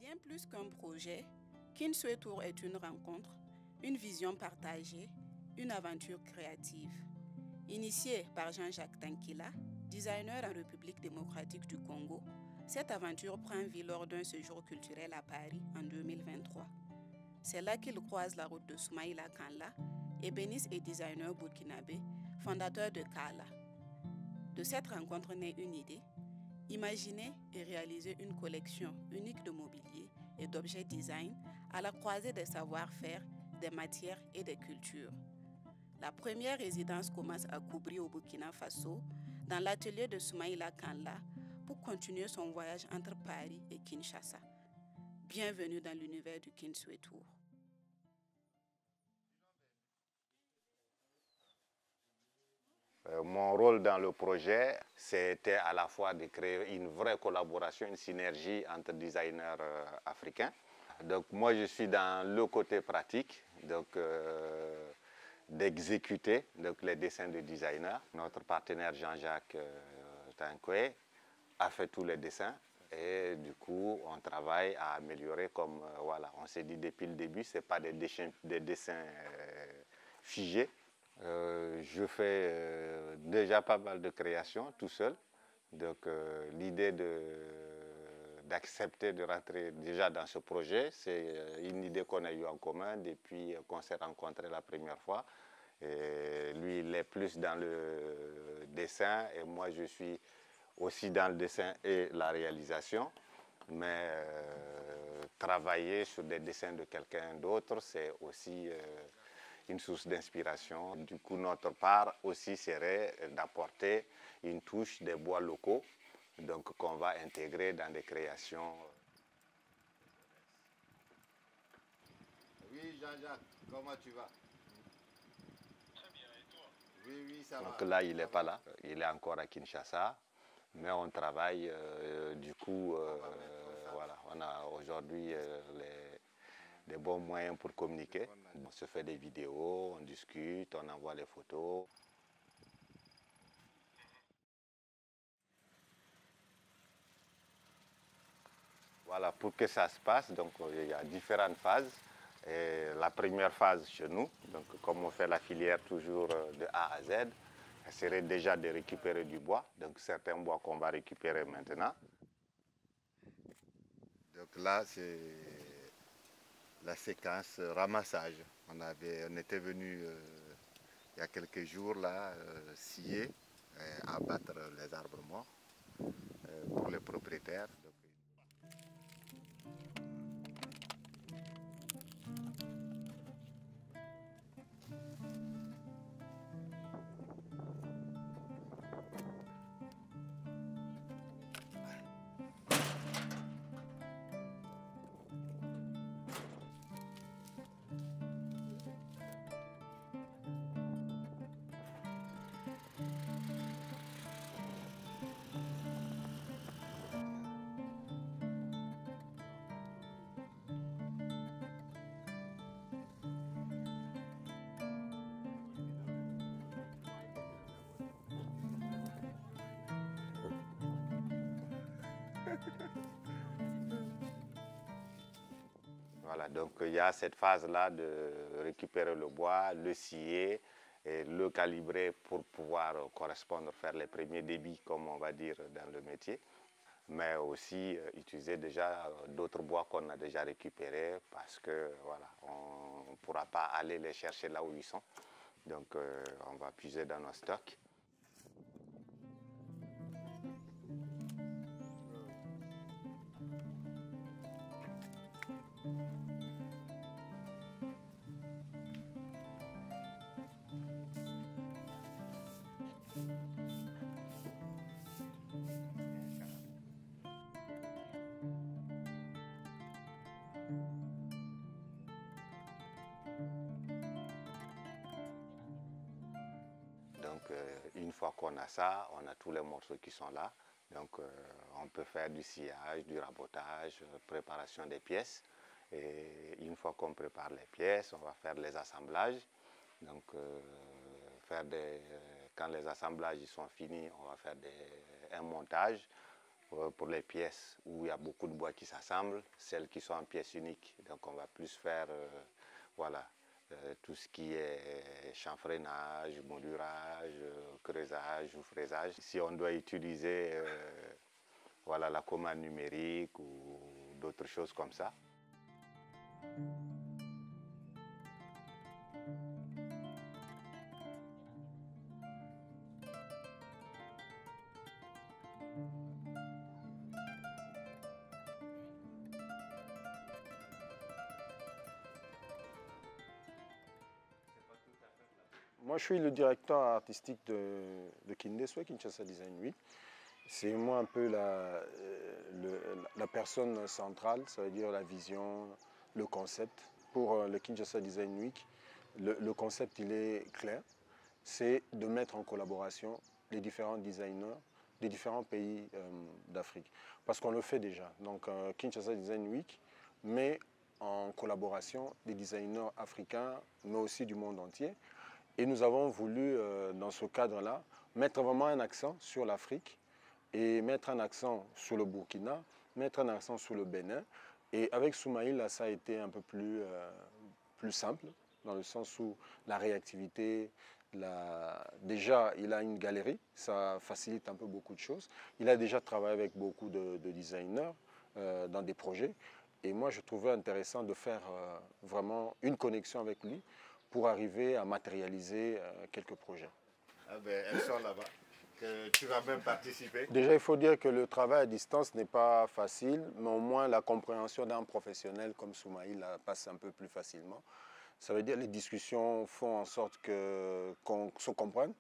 Bien plus qu'un projet, Kinsway Tour est une rencontre, une vision partagée, une aventure créative. Initiée par Jean-Jacques Tankila, designer en République démocratique du Congo, cette aventure prend vie lors d'un séjour culturel à Paris en 2023. C'est là qu'il croise la route de Soumaïla Kanla, ébéniste et designer burkinabé, fondateur de Kala. De cette rencontre naît une idée: imaginer et réaliser une collection unique de mobilier et d'objets design à la croisée des savoir-faire, des matières et des cultures. La première résidence commence à Koubri au Burkina Faso, dans l'atelier de Soumaïla Kanla, pour continuer son voyage entre Paris et Kinshasa. Bienvenue dans l'univers du Kinsway Tour. Mon rôle dans le projet, c'était à la fois de créer une vraie collaboration, une synergie entre designers africains. Donc moi, je suis dans le côté pratique, d'exécuter les dessins de designers. Notre partenaire Jean-Jacques Tankila a fait tous les dessins et du coup, on travaille à améliorer comme, on s'est dit depuis le début, ce n'est pas des dessins figés. Je fais déjà pas mal de créations tout seul. Donc l'idée d'accepter de rentrer déjà dans ce projet, c'est une idée qu'on a eue en commun depuis qu'on s'est rencontrés la première fois. Et lui, il est plus dans le dessin et moi, je suis aussi dans le dessin et la réalisation. Mais travailler sur des dessins de quelqu'un d'autre, c'est aussi une source d'inspiration. Du coup, notre part aussi serait d'apporter une touche des bois locaux, donc qu'on va intégrer dans des créations. Oui, Jean-Jacques, comment tu vas? Très bien, et toi? Oui, ça va. Donc là, il n'est pas là, il est encore à Kinshasa, mais on travaille, on a aujourd'hui des bons moyens pour communiquer. On se fait des vidéos, on discute, on envoie les photos. Voilà, pour que ça se passe, donc il y a différentes phases. Et la première phase chez nous, donc comme on fait la filière toujours de A à Z, serait déjà de récupérer du bois, donc certains bois qu'on va récupérer maintenant. Donc là, c'est la séquence ramassage. On était venu il y a quelques jours là, scier, abattre les arbres morts pour les propriétaires. Voilà, donc il y a cette phase-là de récupérer le bois, le scier et le calibrer pour pouvoir correspondre, faire les premiers débits, comme on va dire dans le métier. Mais aussi utiliser déjà d'autres bois qu'on a déjà récupérés parce que voilà, on ne pourra pas aller les chercher là où ils sont. Donc on va puiser dans nos stocks. Donc une fois qu'on a ça, on a tous les morceaux qui sont là. Donc on peut faire du sciage, du rabotage, préparation des pièces. Et une fois qu'on prépare les pièces, on va faire les assemblages. Donc quand les assemblages sont finis, on va faire un montage pour les pièces où il y a beaucoup de bois qui s'assemblent, celles qui sont en pièces uniques. Donc on va plus faire voilà, tout ce qui est chanfreinage, moulurage, creusage ou fraisage. Si on doit utiliser voilà, la commande numérique ou d'autres choses comme ça. Moi, je suis le directeur artistique de Kindeswe, Kinshasa Design Week. C'est moi un peu la personne centrale, ça veut dire la vision, le concept. Pour le Kinshasa Design Week, le concept, il est clair. C'est de mettre en collaboration les différents designers des différents pays d'Afrique. Parce qu'on le fait déjà. Donc, Kinshasa Design Week met en collaboration des designers africains, mais aussi du monde entier. Et nous avons voulu, dans ce cadre-là, mettre vraiment un accent sur l'Afrique et mettre un accent sur le Burkina, mettre un accent sur le Bénin. Et avec Soumaïl, là, ça a été un peu plus simple, dans le sens où la réactivité, déjà, il a une galerie, ça facilite un peu beaucoup de choses. Il a déjà travaillé avec beaucoup de designers dans des projets. Et moi, je trouvais intéressant de faire vraiment une connexion avec lui pour arriver à matérialiser quelques projets. Ah ben, elles sont là-bas. Tu vas même participer. Déjà, il faut dire que le travail à distance n'est pas facile, mais au moins la compréhension d'un professionnel comme Soumaïl passe un peu plus facilement. Ça veut dire que les discussions font en sorte qu'on se comprenne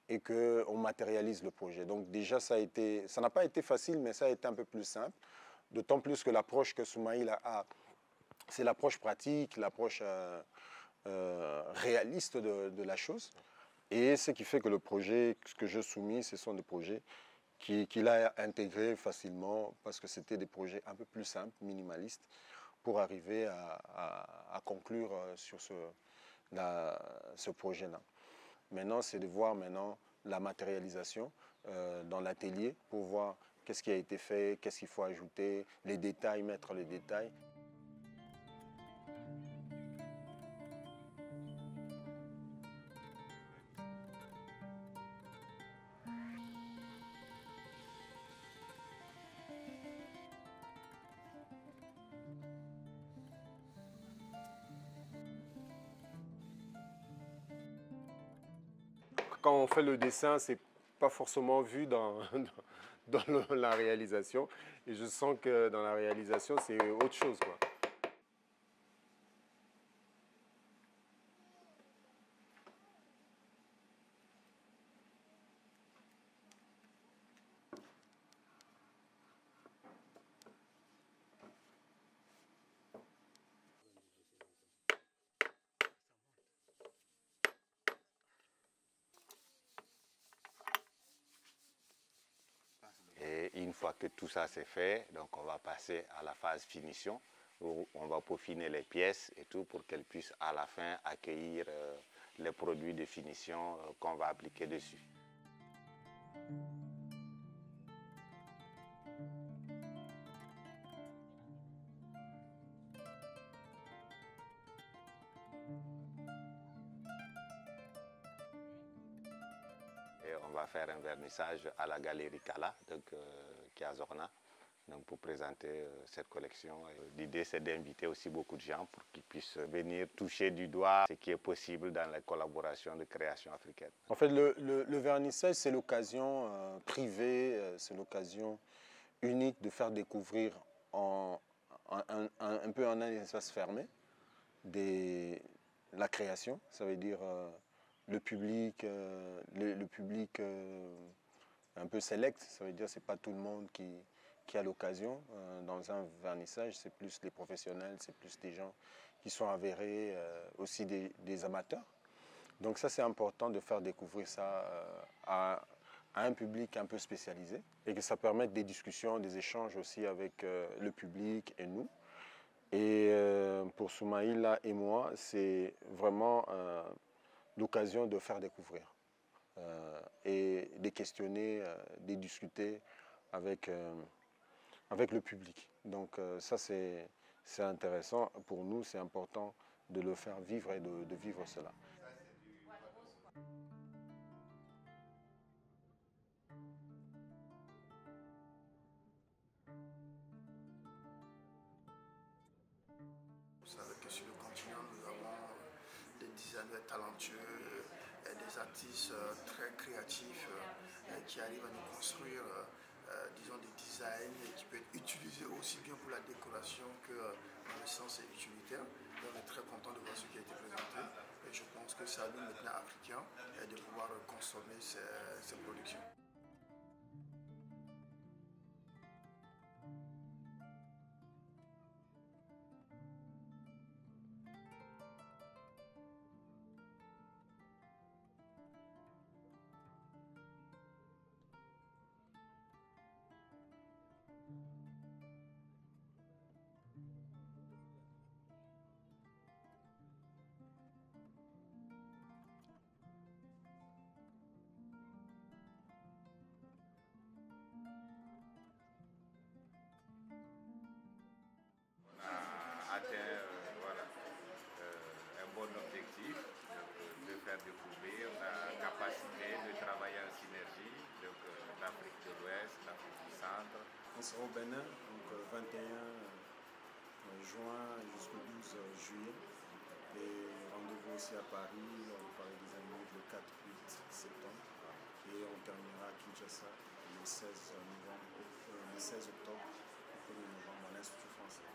et qu'on matérialise le projet. Donc déjà, ça n'a pas été facile, mais ça a été un peu plus simple. D'autant plus que l'approche que Soumaïl a, c'est l'approche pratique, l'approche réaliste de la chose. Et ce qui fait que le projet que je soumis, ce sont des projets qu'il a intégrés facilement parce que c'était des projets un peu plus simples, minimalistes, pour arriver à conclure sur ce projet-là. Maintenant, c'est de voir maintenant la matérialisation dans l'atelier pour voir qu'est-ce qui a été fait, qu'est-ce qu'il faut ajouter, les détails, mettre les détails. Quand on fait le dessin, c'est pas forcément vu dans la réalisation. Et je sens que dans la réalisation, c'est autre chose, quoi. Et une fois que tout ça c'est fait, donc on va passer à la phase finition, où on va peaufiner les pièces et tout pour qu'elles puissent à la fin accueillir les produits de finition qu'on va appliquer dessus. Et on va faire un vernissage à la galerie Kala, donc, qui est à Zorna, donc pour présenter cette collection. L'idée, c'est d'inviter aussi beaucoup de gens pour qu'ils puissent venir toucher du doigt ce qui est possible dans la collaboration de création africaine. En fait, le vernissage, c'est l'occasion privée, c'est l'occasion unique de faire découvrir un peu en un espace fermé la création. Ça veut dire le public un peu select, ça veut dire que ce n'est pas tout le monde qui a l'occasion. Dans un vernissage, c'est plus les professionnels, c'est plus des gens qui sont avérés, aussi des amateurs. Donc ça, c'est important de faire découvrir ça à un public un peu spécialisé et que ça permette des discussions, des échanges aussi avec le public et nous. Et pour Soumaïla et moi, c'est vraiment l'occasion de faire découvrir et de questionner, de discuter avec, avec le public. Donc ça c'est intéressant. Pour nous, c'est important de le faire vivre et de vivre cela. Vous savez que sur le continent, nous avons des designers talentueux et des artistes très créatifs qui arrivent à nous construire, disons, des designs qui peuvent être utilisés aussi bien pour la décoration que dans le sens utilitaire. Et on est très content de voir ce qui a été présenté. Et je pense que ça nous, maintenant africains, de pouvoir consommer ces productions. Atteint un bon objectif, de faire découvrir la capacité de travailler en synergie, donc l'Afrique de l'Ouest, l'Afrique du Centre. On sera au Bénin, donc 21 juin jusqu'au 12 juillet. Et rendez-vous aussi à Paris, au Palais des Animaux le 4-8 septembre. Et on terminera à Kinshasa le 16 octobre, le 1er novembre à l'Institut français.